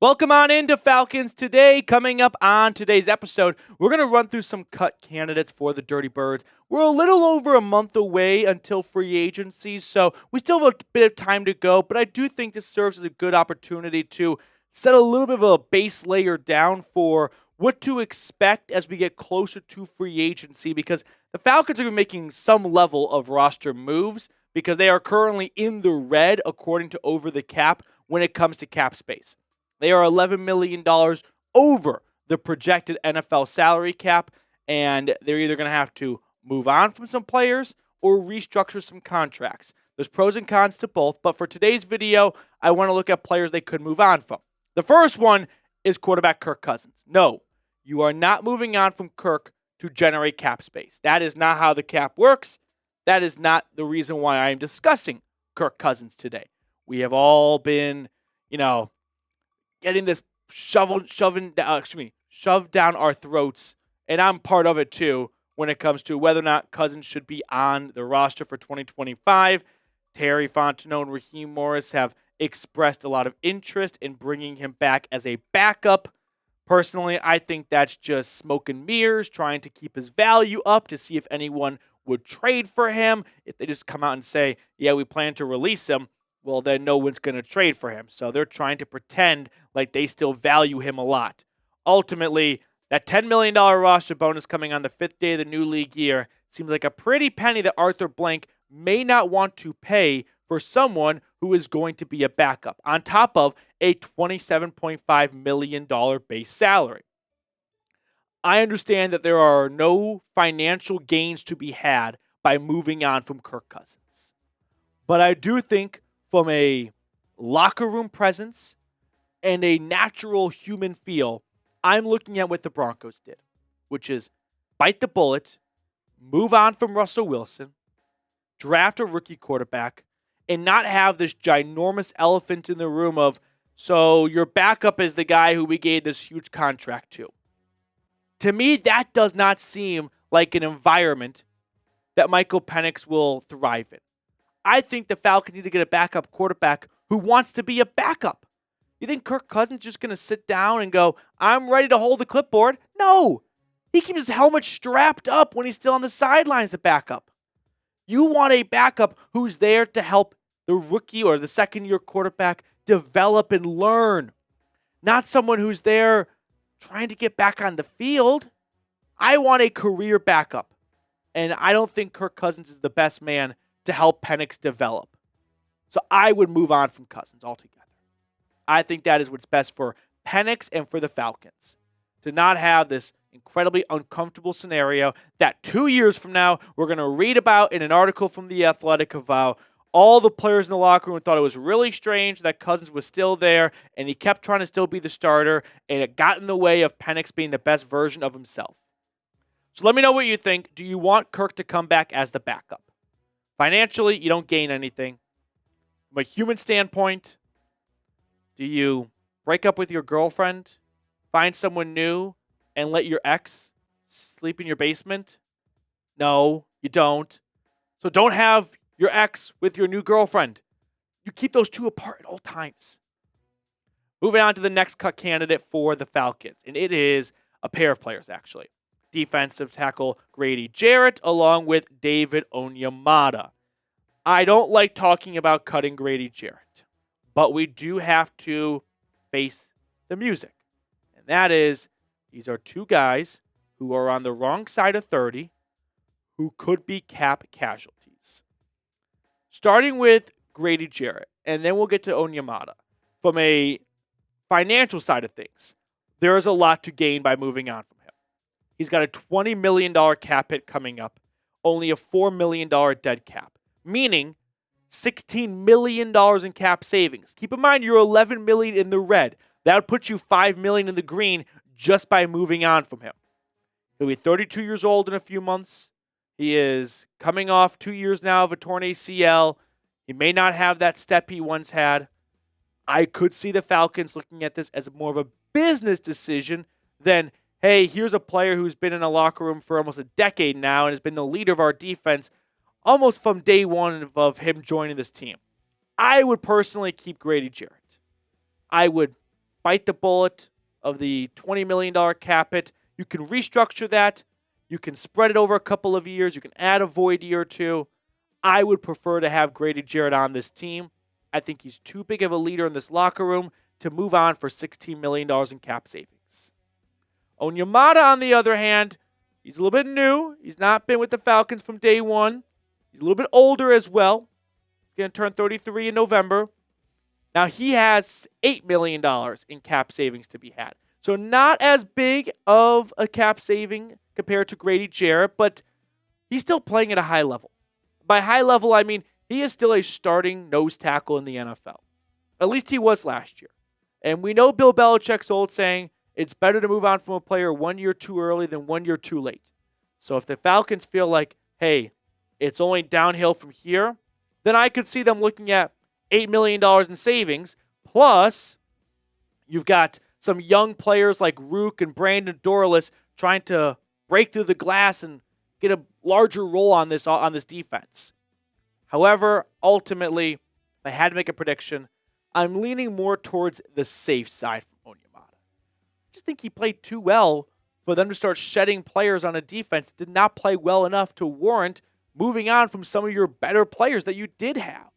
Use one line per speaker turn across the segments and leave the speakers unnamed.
Welcome on into Falcons Today. Coming up on today's episode, we're going to run through some cut candidates for the Dirty Birds. We're a little over a month away until free agency, so we still have a bit of time to go, but I do think this serves as a good opportunity to set a little bit of a base layer down for what to expect as we get closer to free agency, because the Falcons are going to be making some level of roster moves because they are currently in the red according to Over the Cap when it comes to cap space. They are $11 million over the projected NFL salary cap, and they're either going to have to move on from some players or restructure some contracts. There's pros and cons to both, but for today's video, I want to look at players they could move on from. The first one is quarterback Kirk Cousins. No, you are not moving on from Kirk to generate cap space. That is not how the cap works. That is not the reason why I am discussing Kirk Cousins today. We have all been, getting this shoved down our throats, and I'm part of it too when it comes to whether or not Cousins should be on the roster for 2025. Terry Fontenot and Raheem Morris have expressed a lot of interest in bringing him back as a backup. Personally, I think that's just smoke and mirrors, trying to keep his value up to see if anyone would trade for him. If they just come out and say, yeah, we plan to release him, well, then no one's going to trade for him. So they're trying to pretend like they still value him a lot. Ultimately, that $10 million roster bonus coming on the 5th day of the new league year seems like a pretty penny that Arthur Blank may not want to pay for someone who is going to be a backup, on top of a $27.5 million base salary. I understand that there are no financial gains to be had by moving on from Kirk Cousins. But I do think from a locker room presence and a natural human feel, I'm looking at what the Broncos did, which is bite the bullet, move on from Russell Wilson, draft a rookie quarterback, and not have this ginormous elephant in the room of, so your backup is the guy who we gave this huge contract to. To me, that does not seem like an environment that Michael Penix will thrive in. I think the Falcons need to get a backup quarterback who wants to be a backup. You think Kirk Cousins is just going to sit down and go, I'm ready to hold the clipboard? No. He keeps his helmet strapped up when he's still on the sidelines to backup. You want a backup who's there to help the rookie or the second-year quarterback develop and learn, not someone who's there trying to get back on the field. I want a career backup, and I don't think Kirk Cousins is the best man to help Penix develop. So I would move on from Cousins altogether. I think that is what's best for Penix and for the Falcons, to not have this incredibly uncomfortable scenario that 2 years from now we're going to read about in an article from The Athletic of how all the players in the locker room thought it was really strange that Cousins was still there and he kept trying to still be the starter, and it got in the way of Penix being the best version of himself. So let me know what you think. Do you want Kirk to come back as the backup? Financially, you don't gain anything. From a human standpoint, do you break up with your girlfriend, find someone new, and let your ex sleep in your basement? No, you don't. So don't have your ex with your new girlfriend. You keep those two apart at all times. Moving on to the next cut candidate for the Falcons, and it is a pair of players, actually. Defensive tackle Grady Jarrett along with David Onyemata. I don't like talking about cutting Grady Jarrett, but we do have to face the music. And that is, these are two guys who are on the wrong side of 30 who could be cap casualties. Starting with Grady Jarrett, and then we'll get to Onyemata. From a financial side of things, there is a lot to gain by moving on from him. He's got a $20 million cap hit coming up, only a $4 million dead cap, meaning $16 million in cap savings. Keep in mind, you're $11 million in the red. That would put you $5 million in the green just by moving on from him. He'll be 32 years old in a few months. He is coming off 2 years now of a torn ACL. He may not have that step he once had. I could see the Falcons looking at this as more of a business decision than, hey, here's a player who's been in a locker room for almost a decade now and has been the leader of our defense almost from day one of him joining this team. I would personally keep Grady Jarrett. I would bite the bullet of the $20 million cap hit. You can restructure that. You can spread it over a couple of years. You can add a void year or two. I would prefer to have Grady Jarrett on this team. I think he's too big of a leader in this locker room to move on for $16 million in cap savings. Onyemata, on the other hand, he's a little bit new. He's not been with the Falcons from day one. He's a little bit older as well. He's going to turn 33 in November. Now, he has $8 million in cap savings to be had. So not as big of a cap saving compared to Grady Jarrett, but he's still playing at a high level. By high level, I mean he is still a starting nose tackle in the NFL. At least he was last year. And we know Bill Belichick's old saying, it's better to move on from a player 1 year too early than 1 year too late. So if the Falcons feel like, hey, it's only downhill from here, then I could see them looking at $8 million in savings. Plus, you've got some young players like Rook and Brandon Dorless trying to break through the glass and get a larger role on this defense. However, ultimately, if I had to make a prediction, I'm leaning more towards the safe side from Onyemata. I just think he played too well for them to start shedding players on a defense that did not play well enough to warrant moving on from some of your better players that you did have.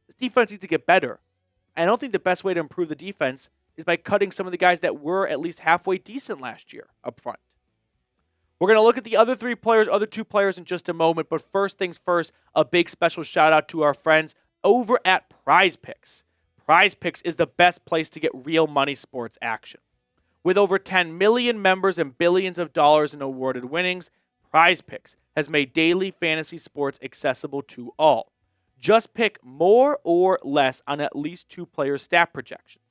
This defense needs to get better. I don't think the best way to improve the defense is by cutting some of the guys that were at least halfway decent last year up front. We're going to look at the other two players in just a moment, but first things first, a big special shout out to our friends over at Prize Picks. Prize Picks is the best place to get real money sports action. With over 10 million members and billions of dollars in awarded winnings, Prize Picks has made daily fantasy sports accessible to all. Just pick more or less on at least 2 player stat projections.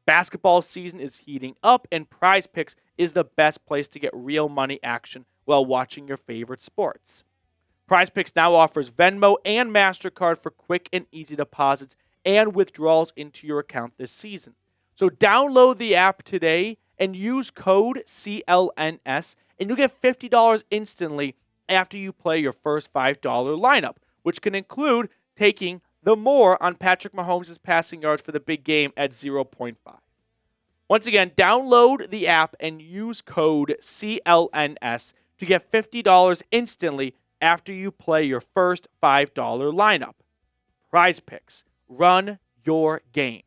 Basketball season is heating up, and Prize Picks is the best place to get real money action while watching your favorite sports. Prize Picks now offers Venmo and MasterCard for quick and easy deposits and withdrawals into your account this season. So download the app today and use code CLNS, and you'll get $50 instantly after you play your first $5 lineup, which can include taking the more on Patrick Mahomes' passing yards for the big game at 0.5. Once again, download the app and use code CLNS to get $50 instantly after you play your first $5 lineup. Prize Picks. Run your game.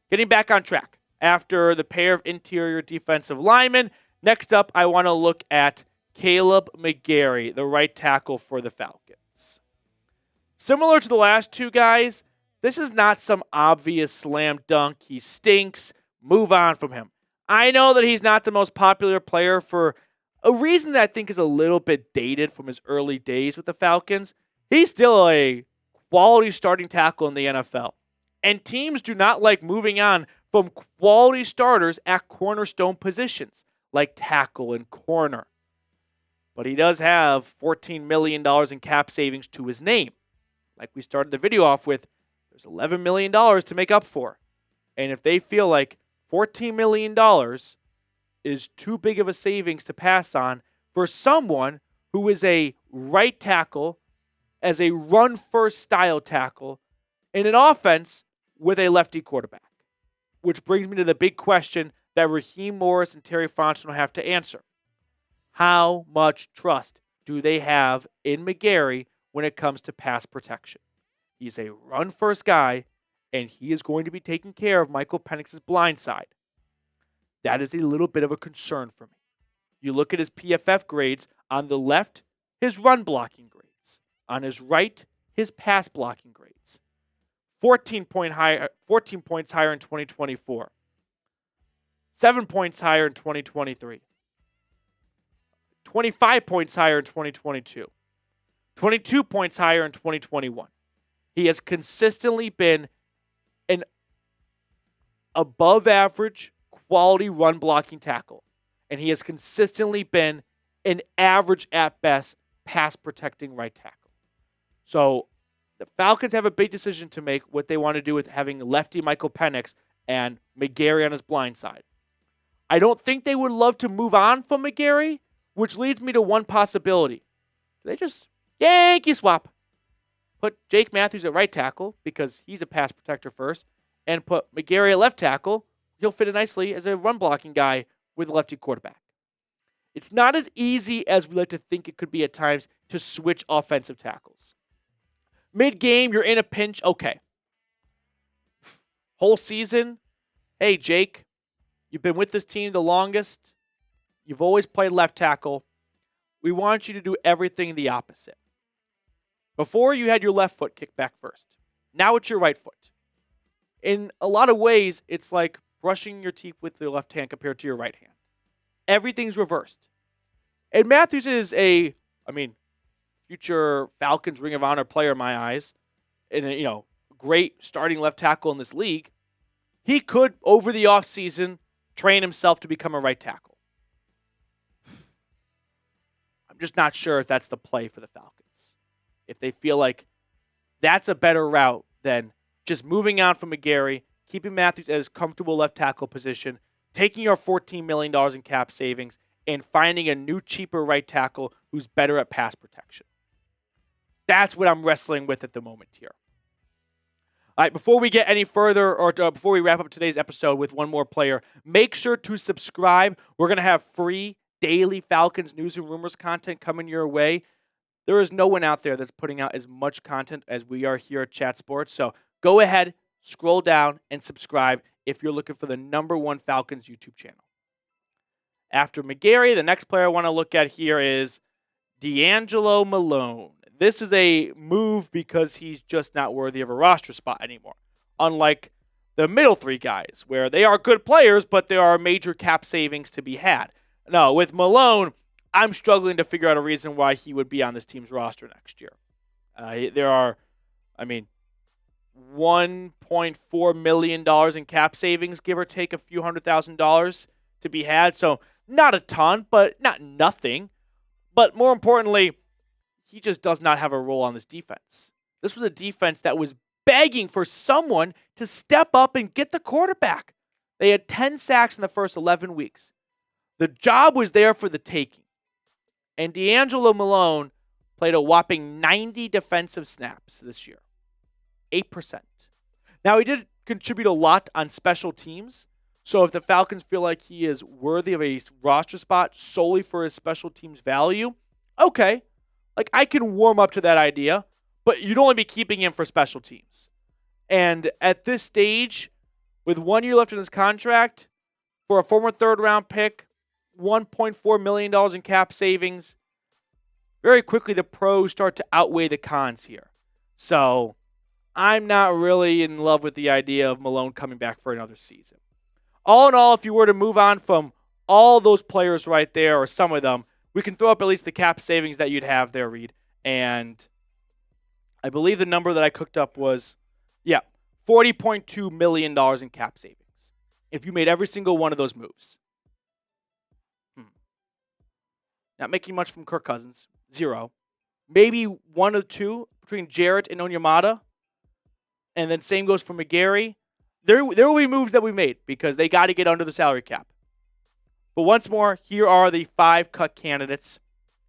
Getting back on track. After the pair of interior defensive linemen, next up I want to look at Kaleb McGary, the right tackle for the Falcons. Similar to the last two guys, this is not some obvious slam dunk. He stinks. Move on from him. I know that he's not the most popular player for a reason that I think is a little bit dated from his early days with the Falcons. He's still a quality starting tackle in the NFL. And teams do not like moving on from quality starters at cornerstone positions like tackle and corner. But he does have $14 million in cap savings to his name. Like we started the video off with, there's $11 million to make up for. And if they feel like $14 million is too big of a savings to pass on for someone who is a right tackle as a run-first style tackle in an offense with a lefty quarterback. Which brings me to the big question that Raheem Morris and Terry Fontenot will have to answer. How much trust do they have in McGary when it comes to pass protection? He's a run-first guy, and he is going to be taking care of Michael Penix's blind side. That is a little bit of a concern for me. You look at his PFF grades. On the left, his run blocking grades. On his right, his pass blocking grades. 14 points higher in 2024. 7 points higher in 2023. 25 points higher in 2022. 22 points higher in 2021. He has consistently been an above average quality run blocking tackle. And he has consistently been an average at best pass protecting right tackle. So the Falcons have a big decision to make what they want to do with having lefty Michael Penix and McGary on his blind side. I don't think they would love to move on from McGary, which leads me to one possibility. They just Yankee swap. Put Jake Matthews at right tackle because he's a pass protector first, and put McGary at left tackle. he'll fit in nicely as a run blocking guy with a lefty quarterback. It's not as easy as we like to think it could be at times to switch offensive tackles. Mid-game, you're in a pinch, okay. Whole season, hey, Jake, you've been with this team the longest. You've always played left tackle. We want you to do everything the opposite. Before, you had your left foot kick back first. Now it's your right foot. In a lot of ways, it's like brushing your teeth with your left hand compared to your right hand. Everything's reversed. And Matthews is future Falcons Ring of Honor player in my eyes, and great starting left tackle in this league. He could, over the offseason, train himself to become a right tackle. I'm just not sure if that's the play for the Falcons. If they feel like that's a better route than just moving on from McGary, keeping Matthews at his comfortable left tackle position, taking our $14 million in cap savings, and finding a new, cheaper right tackle who's better at pass protection. That's what I'm wrestling with at the moment here. All right, before we get any further, or before we wrap up today's episode with one more player, make sure to subscribe. We're going to have free daily Falcons news and rumors content coming your way. There is no one out there that's putting out as much content as we are here at Chat Sports. So go ahead, scroll down, and subscribe if you're looking for the #1 Falcons YouTube channel. After McGary, the next player I want to look at here is DeAngelo Malone. This is a move because he's just not worthy of a roster spot anymore. Unlike the middle three guys, where they are good players, but there are major cap savings to be had. No, with Malone, I'm struggling to figure out a reason why he would be on this team's roster next year. There are, $1.4 million in cap savings, give or take a few $100,000 to be had. So not a ton, but not nothing. But more importantly, he just does not have a role on this defense. This was a defense that was begging for someone to step up and get the quarterback. They had 10 sacks in the first 11 weeks. The job was there for the taking. And DeAngelo Malone played a whopping 90 defensive snaps this year. 8%. Now, he did contribute a lot on special teams. So if the Falcons feel like he is worthy of a roster spot solely for his special teams value, okay. I can warm up to that idea, but you'd only be keeping him for special teams. And at this stage, with 1 year left in his contract, for a former third-round pick, $1.4 million in cap savings, very quickly the pros start to outweigh the cons here. So I'm not really in love with the idea of Malone coming back for another season. All in all, if you were to move on from all those players right there, or some of them, we can throw up at least the cap savings that you'd have there, Reed. And I believe the number that I cooked up was, $40.2 million in cap savings if you made every single one of those moves. Not making much from Kirk Cousins. 0. Maybe 1 or 2 between Jarrett and Onyemata. And then same goes for McGary. There will be moves that we made because they got to get under the salary cap. But once more, here are the 5 cut candidates.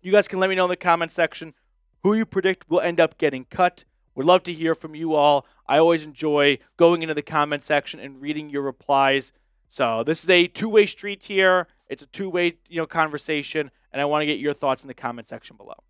You guys can let me know in the comment section who you predict will end up getting cut. Would love to hear from you all. I always enjoy going into the comment section and reading your replies. So this is a two-way street here. It's a two-way, conversation, and I want to get your thoughts in the comment section below.